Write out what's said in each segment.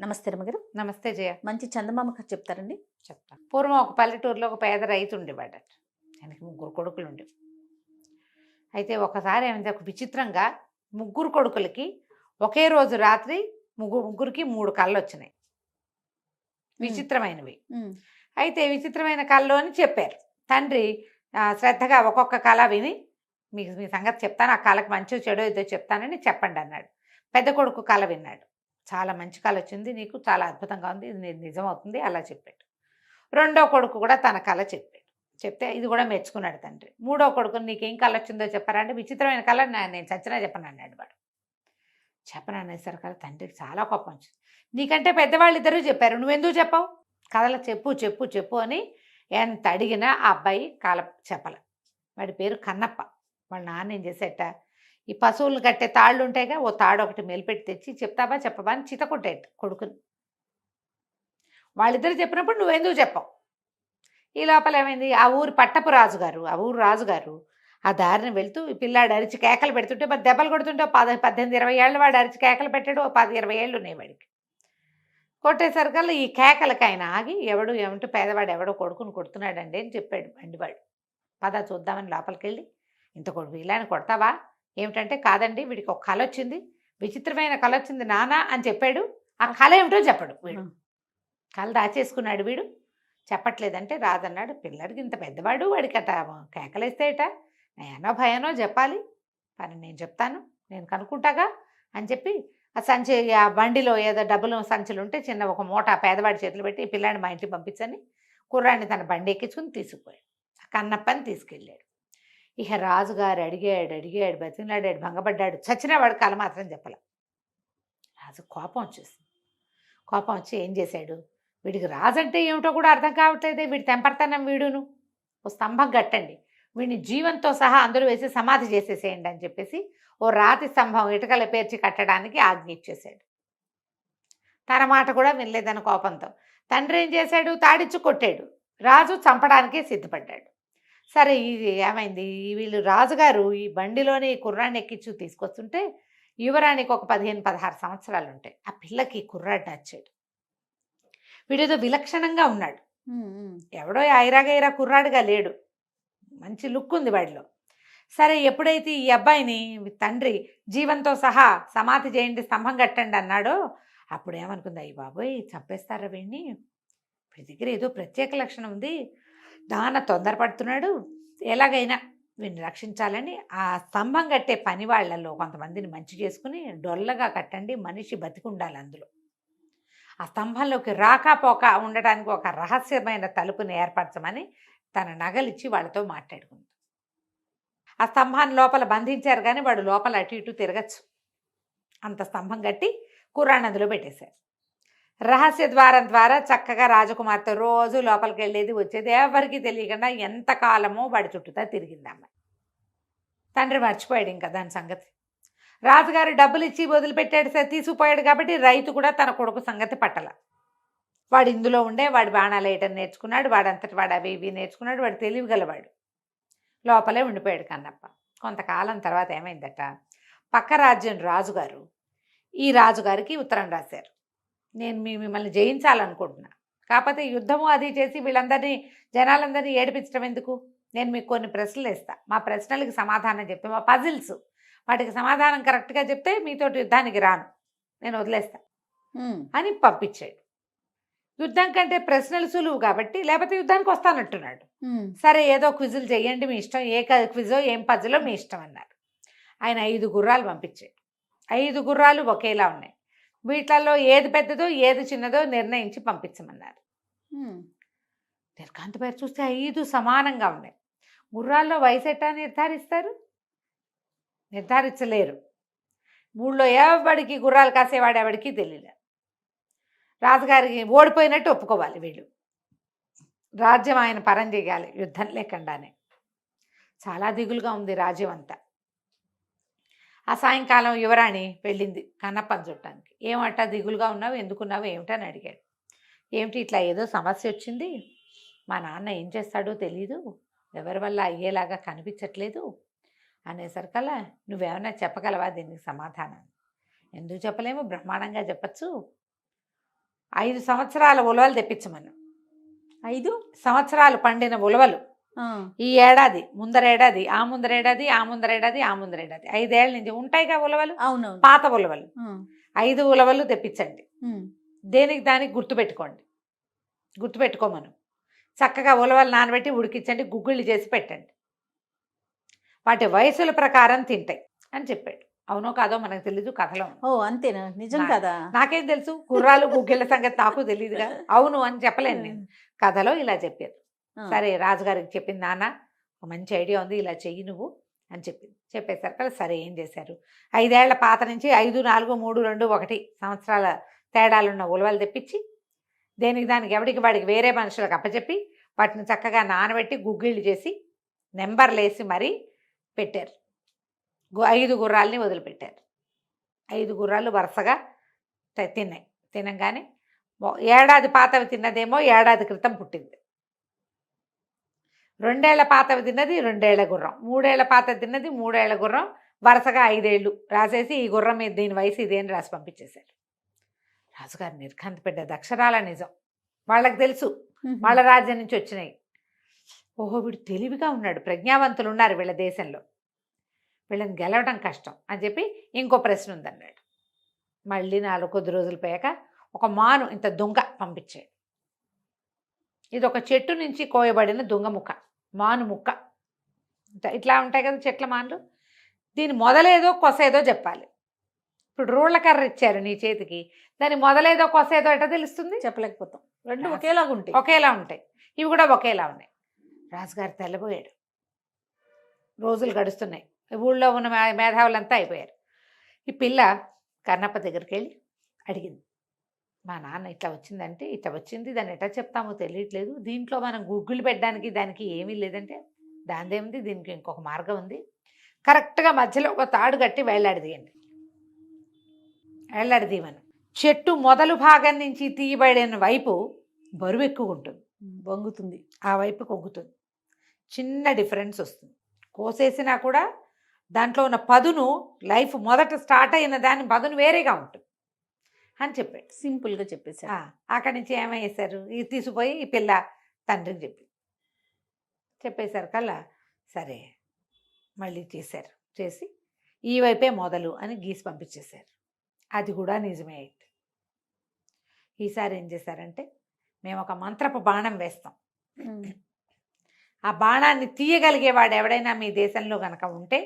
నమస్తే రమగారు. నమస్తే జయ. మంచి చందమామ కథ చెప్తారండి? చెప్తా. పూర్వం ఒక పల్లెటూరులో ఒక పేద రైతు ఉండేవాడట. ఆయనకి 3 కొడుకులు ఉండే. అయితే ఒకసారి ఏమైంది, ఒక విచిత్రంగా 3 కొడుకులకి ఒకే రోజు రాత్రి ముగ్గురికి 3 కళ్ళు వచ్చినాయి. విచిత్రమైనవి. అయితే విచిత్రమైన కళ్ళు అని చెప్పారు. తండ్రి శ్రద్ధగా ఒక్కొక్క కళ విని మీ సంగతి చెప్తాను, ఆ కళకి మంచి చెడో ఏదో చెప్తానని చెప్పండి అన్నాడు. పెద్ద కొడుకు కళ విన్నాడు. చాలా మంచి కళ వచ్చింది, నీకు చాలా అద్భుతంగా ఉంది, ఇది నిజమవుతుంది అలా చెప్పాడు. రెండో కొడుకు కూడా తన కళ చెప్పాడు. చెప్తే ఇది కూడా మెచ్చుకున్నాడు తండ్రి. మూడో కొడుకు నీకేం కళ వచ్చిందో చెప్పారా అంటే విచిత్రమైన కళ, నేను చచ్చినా చెప్పను అన్నాడు వాడు. చెప్పను అనేసరికి తండ్రికి చాలా కోపం వచ్చింది. నీకంటే పెద్దవాళ్ళు ఇద్దరూ చెప్పారు, నువ్వెందుకు చెప్పావు? కథలు చెప్పు చెప్పు చెప్పు అని ఎంత అడిగినా ఆ అబ్బాయి కళ చెప్పలే. వాడి పేరు కన్నప్ప. వాళ్ళ నాన్న ఏం చేసేట, ఈ పశువులు కట్టే తాళ్ళు ఉంటాయిగా, ఓ తాడు ఒకటి మెలిపెట్టి తెచ్చి చెప్తావా చెప్పవా అని చితకొట్టేట కొడుకుని. వాళ్ళిద్దరు చెప్పినప్పుడు నువ్వెందుకు చెప్పావు? ఈ లోపల ఏమైంది, ఆ ఊరు పట్టపు రాజుగారు, ఆ ఊరు రాజుగారు ఆ దారిని వెళ్తూ ఈ పిల్లాడు అరిచి కేకలు పెడుతుంటే, మరి దెబ్బలు కొడుతుంటే 18, 20 ఏళ్ళు వాడు అరిచి కేకలు పెట్టాడు. 10, 20 ఏళ్ళు ఉన్నాయి వాడికి. కొట్టేసరికల్లా ఈ కేకలకి ఆయన ఆగి, ఎవడు ఏమంటే పేదవాడు ఎవడో కొడుకుని కొడుతున్నాడండి అని చెప్పాడు బండివాడు. పద చూద్దామని లోపలికి వెళ్ళి, ఇంత కొడుకు ఇలా కొడతావా ఏమిటంటే, కాదండి వీడికి ఒక కళ వచ్చింది, విచిత్రమైన కళ వచ్చింది నానా అని చెప్పాడు. ఆ కళ ఏమిటో చెప్పడు వీడు. కళ దాచేసుకున్నాడు వీడు, చెప్పట్లేదంటే రాదన్నాడు. పిల్లడికి ఇంత పెద్దవాడు, వాడికి అట కేకలేస్తేట ఏనో భయానో చెప్పాలి, పని నేను చెప్తాను, నేను కనుక్కుంటాగా అని చెప్పి ఆ సంచి, ఆ బండిలో ఏదో డబ్బులు సంచులు ఉంటే చిన్న ఒక మూట పేదవాడి చేతులు పెట్టి, ఈ పిల్లాడిని మా ఇంటికి పంపించని కుర్రాడిని తన బండి ఎక్కించుకుని తీసుకుపోయాడు. ఆ కన్నప్పని తీసుకెళ్ళాడు. ఇక రాజుగారు అడిగాడు బతిలాడాడు, భంగపడ్డాడు, చచ్చినా వాడు కళ మాత్రం చెప్పలే. రాజు కోపం వచ్చేసింది. కోపం వచ్చి ఏం చేశాడు, వీడికి రాజు అంటే ఏమిటో కూడా అర్థం కావట్లేదే, వీడి తెంపడతానం వీడును, ఓ స్తంభం కట్టండి, వీడిని జీవంతో సహా అందరూ వేసి సమాధి చేసేసేయండి అని చెప్పేసి ఓ రాతి స్తంభం ఇటుకల పేర్చి కట్టడానికి ఆజ్ఞ ఇచ్చేశాడు. తన మాట కూడా వినలేదని కోపంతో తండ్రి ఏం చేశాడు, తాడిచ్చి కొట్టాడు. రాజు చంపడానికి సిద్ధపడ్డాడు. సరే ఇది ఏమైంది, వీళ్ళు రాజుగారు ఈ బండిలోని కుర్రాన్ని ఎక్కించు తీసుకొస్తుంటే యువరానికి ఒక 15, 16 సంవత్సరాలు ఉంటాయి. ఆ పిల్లకి కుర్రాడు నచ్చాడు. వీడేదో విలక్షణంగా ఉన్నాడు, ఎవడో ఐరాగైరా కుర్రాడుగా లేడు, మంచి లుక్ ఉంది వాడిలో. సరే ఎప్పుడైతే ఈ అబ్బాయిని తండ్రి జీవంతో సహా సమాధి చేయండి, స్తంభం కట్టండి అన్నాడో అప్పుడు ఏమనుకుంది, అయ్యి బాబోయ్ చంపేస్తారా వీడిని, వీడి దగ్గర ఏదో ప్రత్యేక లక్షణం ఉంది, నాన్న తొందరపడుతున్నాడు, ఎలాగైనా వీడిని రక్షించాలని ఆ స్తంభం కట్టే పని వాళ్ళల్లో కొంతమందిని మంచి చేసుకుని డొల్లగా కట్టండి, మనిషి బతికి ఉండాలి అందులో, ఆ స్తంభంలోకి రాకపోక ఉండటానికి ఒక రహస్యమైన తలుపుని ఏర్పరచమని తన నగలిచ్చి వాళ్ళతో మాట్లాడుకుంది. ఆ స్తంభాన్ని లోపల బంధించారు, కానీ వాడు లోపల అటు ఇటు తిరగచ్చు, అంత స్తంభం కట్టి కుర్రాన్ని అందులో పెట్టేశారు. రహస్య ద్వారం ద్వారా చక్కగా రాజకుమార్తె రోజు లోపలికి వెళ్ళేది వచ్చేది, ఎవరికి తెలియకుండా ఎంతకాలమో వాడి చుట్టూతా తిరిగింది అమ్మాయి. తండ్రి మర్చిపోయాడు ఇంకా దాని సంగతి. రాజుగారు డబ్బులు ఇచ్చి వదిలిపెట్టాడు, తీసుకుపోయాడు కాబట్టి రైతు కూడా తన కొడుకు సంగతి పట్టల. వాడు ఇందులో ఉండే వాడు బాణాలు వేయటం నేర్చుకున్నాడు, వాడంతటి వాడు అవి ఇవి నేర్చుకున్నాడు, వాడు తెలివిగలవాడు. లోపలే ఉండిపోయాడు కన్నప్ప. కొంతకాలం తర్వాత ఏమైందట, పక్క రాజ్యం రాజుగారు ఈ రాజుగారికి ఉత్తరం రాశారు, నేను మిమ్మల్ని జయించాలనుకుంటున్నా, కాకపోతే యుద్ధము అది చేసి వీళ్ళందరినీ జనాలందరినీ ఏడిపించడం ఎందుకు, నేను మీకు కొన్ని ప్రశ్నలు ఇస్తా, మా ప్రశ్నలకి సమాధానం చెప్తే, మా పజిల్స్ వాటికి సమాధానం కరెక్ట్గా చెప్తే మీతోటి యుద్ధానికి రాను, నేను వదిలేస్తా అని పంపించాడు. యుద్ధం కంటే ప్రశ్నలు సులువు కాబట్టి, లేకపోతే యుద్ధానికి వస్తానంటున్నాడు. సరే ఏదో క్విజులు చెయ్యండి మీ ఇష్టం, ఏ క్విజో ఏం పజిలో మీ ఇష్టం అన్నారు. ఆయన 5 గుర్రాలు పంపించాడు. 5 గుర్రాలు ఒకేలా ఉన్నాయి, వీటిల్లో ఏది పెద్దదో ఏది చిన్నదో నిర్ణయించి పంపించమన్నారు. దీర్ఘాంత పేరు చూస్తే 5 సమానంగా ఉన్నాయి. గుర్రాల్లో వయసు ఎట్టా నిర్ధారిస్తారు? నిర్ధారించలేరు. ఊళ్ళో ఎవడికి గుర్రాలు కాసేవాడు ఎవడికి తెలియలేదు. రాజుగారికి ఓడిపోయినట్టు ఒప్పుకోవాలి వీళ్ళు, రాజ్యం ఆయన పరం చేయాలి యుద్ధం లేకుండానే. చాలా దిగులుగా ఉంది రాజ్యం అంతా. ఆ సాయంకాలం యువరాణి వెళ్ళింది కన్నప్పని చూడటానికి. ఏమంట దిగులుగా ఉన్నావు, ఎందుకున్నావు ఏమిటని అడిగాడు. ఏమిటి ఇట్లా ఏదో సమస్య వచ్చింది, మా నాన్న ఏం చేస్తాడో తెలీదు, ఎవరి వల్ల అయ్యేలాగా కనిపించట్లేదు అనేసరికల్లా నువ్వేమన్నా చెప్పగలవా దీనికి సమాధానం? ఎందుకు చెప్పలేము, బ్రహ్మాండంగా చెప్పచ్చు, 5 సంవత్సరాల ఉలవలు తెప్పించమను. 5 సంవత్సరాలు పండిన ఉలవలు. ఆ, ఈ ఏడాది, ముందరేడాది, ఆ ముందరేడాది, ఆ ముందరేడాది, ఆ ముందరేడాది, 5 ఏళ్ల నుంచి ఉంటాయిగా ఉలవలు, అవునవును. పాత ఉలవలు. ఆ, 5 ఉలవలు తెప్పించండి. ఉమ్, దేనికి దానికి గుర్తుపెట్టుకోండి. గుర్తుపెట్టుకోమను. చక్కగా ఉలవలు నానబెట్టి ఉడికించండి, గుగ్గిళ్ళు చేసి పెట్టండి. వాటి వయసుల ప్రకారం తింటాయి అని చెప్పాడు. అవునో కాదో మనకు తెలీదు, కథలో ఉంది. ఓ అంతేనా, నిజం నా- కదా. నాకేం తెలుసు, గుర్రాలు గుగ్గిళ్ళ సంగతి నాకు తెలియదుగా. అవును అని చెప్పలేను నేను, కథలో ఇలా చెప్పారు. ఆ, సరే రాజుగారికి చెప్పింది, నాన్న ఒక మంచి ఐడియా ఉంది, ఇలా చెయ్యి నువ్వు అని చెప్పింది. చెప్పేసరికి కదా సరే ఏం చేశారు, 5 ఏళ్ల పాత నుంచి 5, 4, 3, 2, 1 సంవత్సరాల తేడాలున్న ఉలవలు తెప్పించి దేనికి దానికి ఎవడికి వాడికి వేరే మనుషులకు అప్పచెప్పి వాటిని చక్కగా నానబెట్టి గుగ్గిళ్ళు చేసి నెంబర్లేసి మరీ పెట్టారు. 5 గుర్రాలని వదిలిపెట్టారు. 5 గుర్రాలు వరుసగా తిన్నాయి. తినగానే ఏడాది పాతవి తిన్నదేమో ఏడాది క్రితం పుట్టింది. 2 ఏళ్ల పాతవి తిన్నది 2 ఏళ్ల గుర్రం. 3 ఏళ్ల పాతవి తిన్నది 3 ఏళ్ల గుర్రం. వరుసగా 5 ఏళ్ళు రాసేసి ఈ గుర్రం మీద దీని వయసు ఇదేని రాసి పంపించేశారు. రాజుగారు నిర్ఘాంతపడ్డది. అక్షరాల నిజం. వాళ్ళకి తెలుసు, వాళ్ళ రాజ్యం నుంచి వచ్చినాయి. ఓహో వీడు తెలివిగా ఉన్నాడు, ప్రజ్ఞావంతులు ఉన్నారు వీళ్ళ దేశంలో, వీళ్ళని గెలవడం కష్టం అని చెప్పి ఇంకో ప్రశ్న ఉందన్నాడు. మళ్ళీ 4 కొద్ది రోజులు పోయాక ఒక మాను ఇంత దుంగ పంపించాడు. ఇది ఒక చెట్టు నుంచి కోయబడిన దుంగ ముక్క, మాను ముక్క. ఇట్లా ఉంటాయి కదా చెట్ల మానులు. దీని మొదలేదో కొసేదో చెప్పాలి. ఇప్పుడు రోళ్ల కర్ర ఇచ్చారు నీ చేతికి, దాని మొదలేదో కొసేదో ఎట్లా తెలుస్తుంది? చెప్పలేకపోతాం. రెండు ఒకేలాగా ఉంటాయి. ఒకేలా ఉంటాయి. ఇవి కూడా ఒకేలా ఉన్నాయి. రాజుగారు తెల్లబోయాడు. రోజులు గడుస్తున్నాయి. ఊళ్ళో ఉన్న మేధావులంతా అయిపోయారు. ఈ పిల్ల కన్నప్ప దగ్గరికి వెళ్ళి అడిగింది, మా నాన్న ఇట్లా వచ్చిందంటే ఇట్లా వచ్చింది, దాన్ని ఎట్లా చెప్తామో తెలియట్లేదు, దీంట్లో మనం గుగ్గులు పెట్టడానికి దానికి ఏమీ లేదంటే దానిదేముంది, దీనికి ఇంకొక మార్గం ఉంది, కరెక్ట్గా మధ్యలో ఒక తాడు కట్టి వేలాడదీయండి. వేలాడదీయమను. చెట్టు మొదలు భాగం నుంచి తీయబడిన వైపు బరువు ఎక్కువ ఉంటుంది, వంగుతుంది, ఆ వైపు కొంగుతుంది. చిన్న డిఫరెన్స్ వస్తుంది. కోసేసినా కూడా దాంట్లో ఉన్న పదును, లైఫ్ మొదట స్టార్ట్ అయిన దాని పదును వేరేగా ఉంటుంది అని చెప్పాడు. సింపుల్గా చెప్పేశారు. అక్కడి నుంచి ఏమయ్యేశారు, ఇది తీసుకుపోయి ఈ పిల్ల తండ్రికి చెప్పేశారు కల్లా సరే మళ్ళీ చేశారు. చేసి ఈ వైపే మొదలు అని గీసి పంపించేశారు. అది కూడా నిజమే అయింది. ఈసారి ఏం చేశారంటే, మేము ఒక మంత్రపు బాణం వేస్తాం, ఆ బాణాన్ని తీయగలిగేవాడు ఎవడైనా మీ దేశంలో కనుక ఉంటే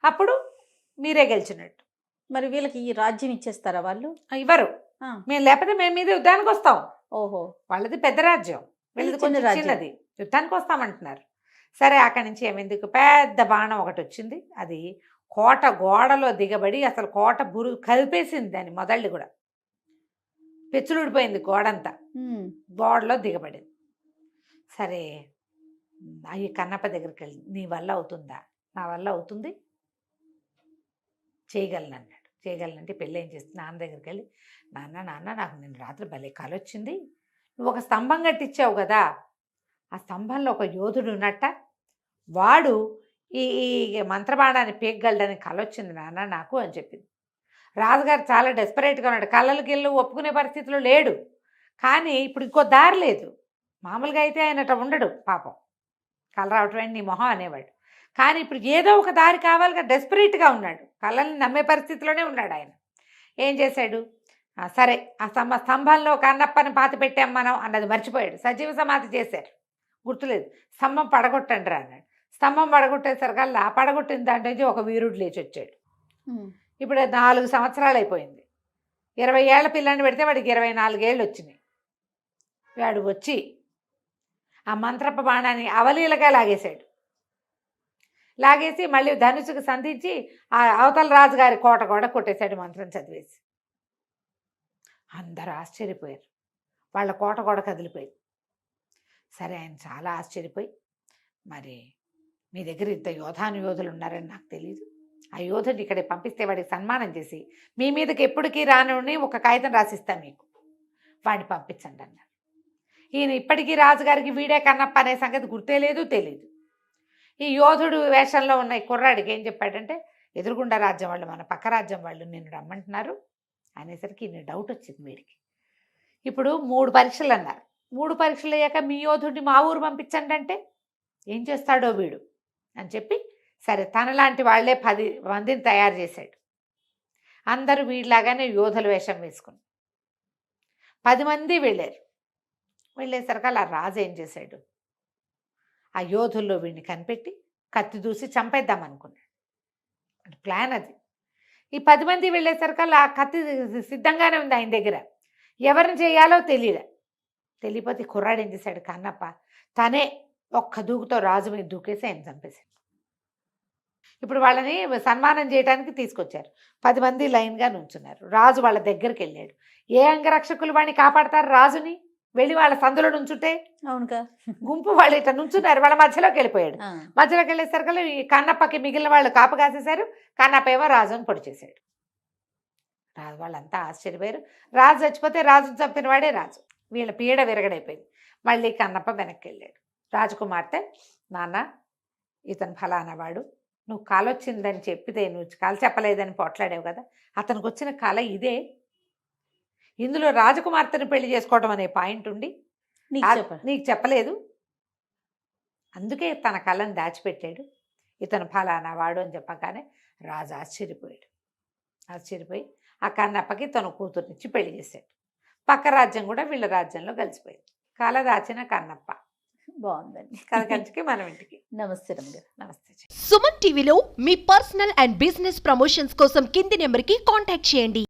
అప్పుడు మీరే గెలిచినట్టు. మరి వీళ్ళకి ఈ రాజ్యం ఇచ్చేస్తారా వాళ్ళు? ఇవ్వరు. మేము లేకపోతే మేము మీద యుద్ధానికి వస్తాం. ఓహో, వాళ్ళది పెద్ద రాజ్యం, వీళ్ళది కొంచెం చిన్నది, యుద్ధానికి వస్తామంటున్నారు. సరే అక్కడి నుంచి ఏమెందుకు పెద్ద బాణం ఒకటి వచ్చింది. అది కోట గోడలో దిగబడి అసలు కోట కలిపేసింది, దాని మొదళ్ళు కూడా పెచ్చులుడిపోయింది గోడంతా, గోడలో దిగబడింది. సరే అయ్యి కన్నప్ప దగ్గరికి వెళ్ళి, నీ వల్ల అవుతుందా? నా వల్ల అవుతుంది, చేయగలను అన్నాడు. చేయగలనంటే పెళ్ళి ఏం చేస్తుంది, నాన్న దగ్గరికి వెళ్ళి, నాన్న నాకు నిన్న రాత్రి భలే కల వచ్చింది, నువ్వు ఒక స్తంభం కట్టించావు కదా, ఆ స్తంభంలో ఒక యోధుడు ఉన్నట్ట, వాడు ఈ మంత్రబాణాన్ని పీకగలడని కల వచ్చింది నాన్న నాకు అని చెప్పింది. రాజుగారు చాలా డెస్పరేట్గా ఉన్నాడు, కళ్ళకి ఇల్లు ఒప్పుకునే పరిస్థితిలో లేడు. కానీ ఇప్పుడు ఇంకో దారి లేదు. మామూలుగా అయితే ఆయనట ఉండడు పాపం, కళ రావటం నీ మొహం అనేవాడు. కానీ ఇప్పుడు ఏదో ఒక దారి కావాలిగా, డెస్పరేట్గా ఉన్నాడు, కళ్ళని నమ్మే పరిస్థితిలోనే ఉన్నాడు ఆయన. ఏం చేశాడు, సరే ఆ స్తంభంలో కన్నప్పని పాతి పెట్టాం మనం అన్నది మర్చిపోయాడు, సజీవ సమాధి చేశారు, గుర్తులేదు. స్తంభం పడగొట్టండి రా అన్నాడు. స్తంభం పడగొట్టేసరికల్లా ఆ పడగొట్టిన దాంట్లో నుంచి ఒక వీరుడు లేచి వచ్చాడు. ఇప్పుడు 4 సంవత్సరాలు అయిపోయింది. 20 ఏళ్ల పిల్లని పెడితే వాడికి 24 ఏళ్ళు వచ్చినాయి. వాడు వచ్చి ఆ మంత్రప బాణాన్ని అవలీలగా లాగేశాడు. లాగేసి మళ్ళీ ధనుసుకు సంధించి ఆ అవతల రాజుగారి కోట కూడా కొట్టేశాడు మంత్రం చదివేసి. అందరూ ఆశ్చర్యపోయారు, వాళ్ళ కోట కూడా కదిలిపోయింది. సరే ఆయన చాలా ఆశ్చర్యపోయి, మరి మీ దగ్గర ఇంత యోధులు ఉన్నారని నాకు తెలియదు, ఆ యోధుని ఇక్కడికి పంపిస్తే వాడికి సన్మానం చేసి మీ మీదకి ఎప్పటికీ రానుని ఒక కాగితం రాసిస్తా మీకు, వాడిని పంపించండి అన్నారు. ఈయన ఇప్పటికీ రాజుగారికి వీడే కన్నప్ప అనే సంగతి గుర్తే లేదు, తెలీదు. ఈ యోధుడు వేషంలో ఉన్న ఈ కుర్రాడికి ఏం చెప్పాడంటే, ఎదురుగుండా రాజ్యం వాళ్ళు, మన పక్క రాజ్యం వాళ్ళు నిన్ను రమ్మంటున్నారు అనేసరికి ఈయన డౌట్ వచ్చింది వీడికి. ఇప్పుడు 3 పరీక్షలు అన్నారు. 3 పరీక్షలు అయ్యాక మీ యోధుడిని మా ఊరు పంపించండి అంటే ఏం చేస్తాడో వీడు అని చెప్పి సరే తనలాంటి వాళ్లే 10 మందిని తయారు చేశాడు. అందరూ వీడిలాగానే యోధుల వేషం వేసుకుని 10 మంది వెళ్ళారు. వెళ్ళేసరికి అలా రాజు ఏం చేశాడు, ఆ యోధుల్లో వీడిని కనిపెట్టి కత్తి దూసి చంపేద్దాం అనుకున్నాడు. ప్లాన్ అది. ఈ 10 మంది వెళ్ళేసరికి అలా కత్తి సిద్ధంగానే ఉంది ఆయన దగ్గర. ఎవరిని చేయాలో తెలియపోతే కుర్రాడు ఏం చేశాడు, కన్నప్ప తనే ఒక్క దూకుతో రాజు మీద దూకేసి ఆయన చంపేశాడు. ఇప్పుడు వాళ్ళని సన్మానం చేయడానికి తీసుకొచ్చారు. 10 మంది లైన్గా నుంచున్నారు. రాజు వాళ్ళ దగ్గరికి వెళ్ళాడు. ఏ అంగరక్షకులు వాడిని కాపాడతారు రాజుని? వెళ్ళి వాళ్ళ సందులో నుంచుంటే అవునుగా గుంపు వాళ్ళు ఇట్లా నుంచున్నారు. వాళ్ళ మధ్యలోకి వెళ్ళిపోయాడు. మధ్యలోకి వెళ్ళేసరికి ఈ కన్నప్పకి మిగిలిన వాళ్ళు కాపు కాసేశారు. కన్నప్ప ఏమో రాజుని పొడి చేశాడు. రాజు వాళ్ళంతా ఆశ్చర్యపోయారు. రాజు చచ్చిపోతే రాజుని చంపిన వాడే రాజు. వీళ్ళ పీడ విరగడైపోయింది. మళ్ళీ కన్నప్ప వెనక్కి వెళ్ళాడు. రాజకుమార్తె, నాన్న ఇతను ఫలానా వాడు, నువ్వు కాలొచ్చిందని చెప్పితే నువ్వు కాలు చెప్పలేదని పోట్లాడావు కదా, అతనికి వచ్చిన కళ ఇదే. ఇందులో రాజకుమార్తెను పెళ్లి చేసుకోవడం అనే పాయింట్ ఉండి నీకు చెప్పలేదు, అందుకే తన కళను దాచిపెట్టాడు. ఇతను ఫలానా వాడు అని చెప్పగానే రాజు ఆశ్చర్యపోయి ఆ కన్నప్పకి తన కూతురునిచ్చి పెళ్లి చేశాడు. పక్క రాజ్యం కూడా వీళ్ళ రాజ్యంలో కలిసిపోయింది. కళ దాచిన కన్నప్ప. బాగుందండి. కథ కంచికి మనం ఇంటికి. నమస్తే రమ్య. నమస్తే. సుమన్ టీవీలో మీ పర్సనల్ అండ్ బిజినెస్ ప్రమోషన్స్ కోసం కింది నెంబర్కి కాంటాక్ట్ చేయండి.